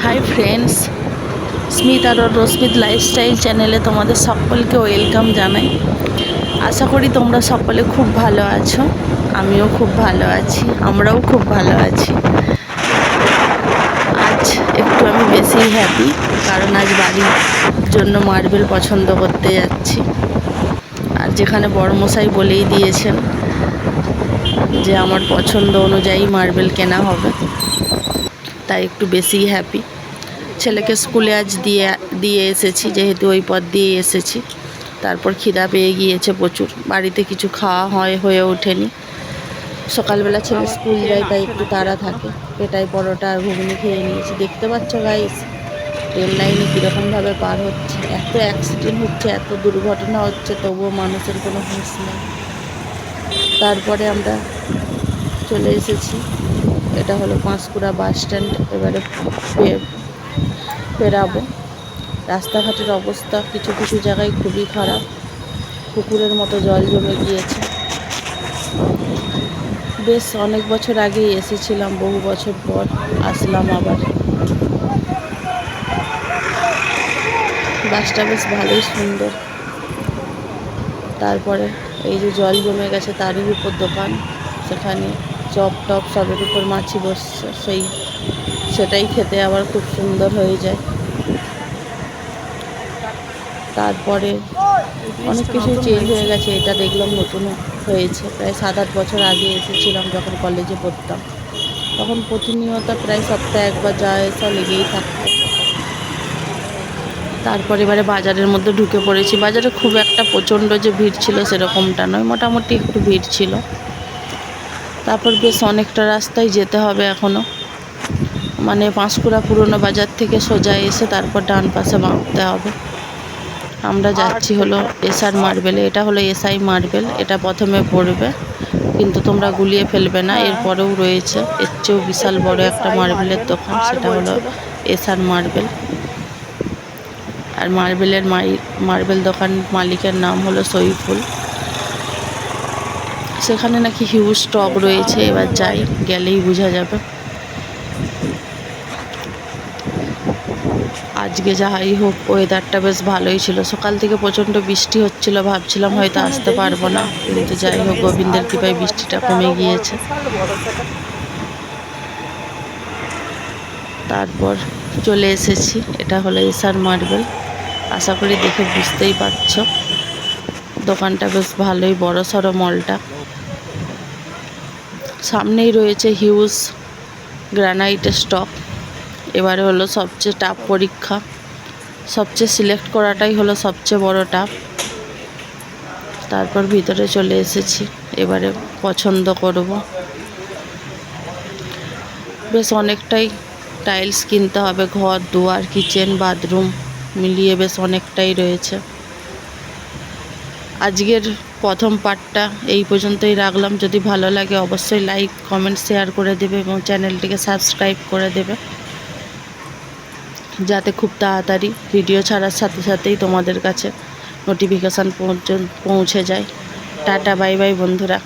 Hi friends, Smith আর রশ্মিত lifestyle চ্যানেলে তোমাদের সকলকে ওয়েলকাম জানাই। আশা করি তোমরা সকলে খুব ভালো আছো, আমিও খুব ভালো আছি, আমরাও খুব ভালো আছি। আজ একটু আমি বেশি হ্যাপি, কারণ আজ বাড়ির জন্য মার্বেল পছন্দ করতে যাচ্ছি। আর যেখানে বড়মশাই বলেই দিয়েছেন যে আমার পছন্দ অনুযায়ী মার্বেল কেনা হবে, তাই একটু বেশিই হ্যাপি। ছেলেকে স্কুলে আজ দিয়ে এসেছি, যেহেতু ওই পথ দিয়ে এসেছি। তারপর খিদা পেয়ে গিয়েছে প্রচুর, বাড়িতে কিছু খাওয়া হয়ে ওঠেনি। সকালবেলা ছেলে স্কুল যায়, তাই একটু তাড়া থাকে। পেটাই পরোটা আর ঘুগনি খেয়ে নিয়েছি। দেখতে পাচ্ছ গাইস, রেল লাইনে কীরকমভাবে পার হচ্ছে। এত অ্যাক্সিডেন্ট হচ্ছে, এত দুর্ঘটনা হচ্ছে, তবুও মানুষের কোনো হুঁশ নেই। তারপরে আমরা চলে এসেছি, এটা হলো পাঁশকুড়া বাস স্ট্যান্ড। এবারে বেরাবো। রাস্তাঘাটের অবস্থা কিছু কিছু জায়গায় খুবই খারাপ, পুকুরের মতো জল জমে গিয়েছে। বেশ অনেক বছর আগেই এসেছিলাম, বহু বছর পর আসলাম আবার। বাসটা বেশ ভালোই সুন্দর। তারপরে এই যে জল জমে গেছে, তারই উপর দোকান, সেখানে চপ টপ সবের উপর মাছি বসছে, সেটাই খেতে আবার খুব সুন্দর হয়ে যায়। তারপরে অনেক কিছুই চেঞ্জ হয়ে গেছে। এটা দেখলাম নতুন হয়েছে। প্রায় 7-8 বছর আগে এসেছিলাম যখন কলেজে পড়তাম, তখন প্রতিনিয়ত প্রায় সপ্তাহে একবার যাওয়া আসা লেগেই থাকতো। তারপরে এবারে বাজারের মধ্যে ঢুকে পড়েছি। বাজারে খুব একটা প্রচণ্ড যে ভিড় ছিল সেরকমটা নয়, মোটামুটি একটু ভিড় ছিল। তারপর বেশ অনেকটা রাস্তায় যেতে হবে এখনও, মানে পাঁশকুড়া পুরনো বাজার থেকে সোজা এসে তারপর ডান পাশে বাঁকতে হবে। আমরা যাচ্ছি হলো এসআর মার্বেলে। এটা হলো এসআই মার্বেল, এটা প্রথমে পড়বে, কিন্তু তোমরা গুলিয়ে ফেলবে না, এরপরেও রয়েছে এর চেয়েও বিশাল বড় একটা মার্বেলের দোকান, সেটা হলো এসআর মার্বেল। আর মার্বেল দোকান মালিকের নাম হলো সইফুল। সেখানে নাকি হিউজ স্টক রয়েছে, এবার যাই, গেলেই বোঝা যাবে। আজকে যাই হোক, ওয়েদারটা বেশ ভালোই ছিল। সকাল থেকে প্রচণ্ড বৃষ্টি হচ্ছিল, ভাবছিলাম হয়তো আসতে পারবো না, কিন্তু যাই হোক গোবিন্দের কৃপায় বৃষ্টিটা কমে গিয়েছে। তারপর চলে এসেছি, এটা হলো এসআর মার্বেল। আশা করি দেখে বুঝতেই পারছো, দোকানটা বেশ ভালোই বড় সড়ো মলটা। সামনেই রয়েছে হিউজ গ্রানাইটের স্টক। এবারে হলো সবচেয়ে টাফ পরীক্ষা, সবচেয়ে সিলেক্ট করাটাই হলো সবচেয়ে বড় টাফ। তারপর ভিতরে চলে এসেছি, এবারে পছন্দ করব। বেশ অনেকটাই টাইলস কিনতে হবে, ঘর দুয়ার কিচেন বাথরুম মিলিয়ে বেশ অনেকটাই রয়েছে। আজকের প্রথম পার্টটা এই পর্যন্তই রাখলাম। যদি ভালো লাগে অবশ্যই লাইক কমেন্ট শেয়ার করে দেবে এবং চ্যানেলটিকে সাবস্ক্রাইব করে দেবে, যাতে খুব তাড়াতাড়ি ভিডিও ছাড়ার সাথে সাথেই তোমাদের কাছে নোটিফিকেশান পৌঁছে যায়। টাটা বাই বাই বন্ধুরা।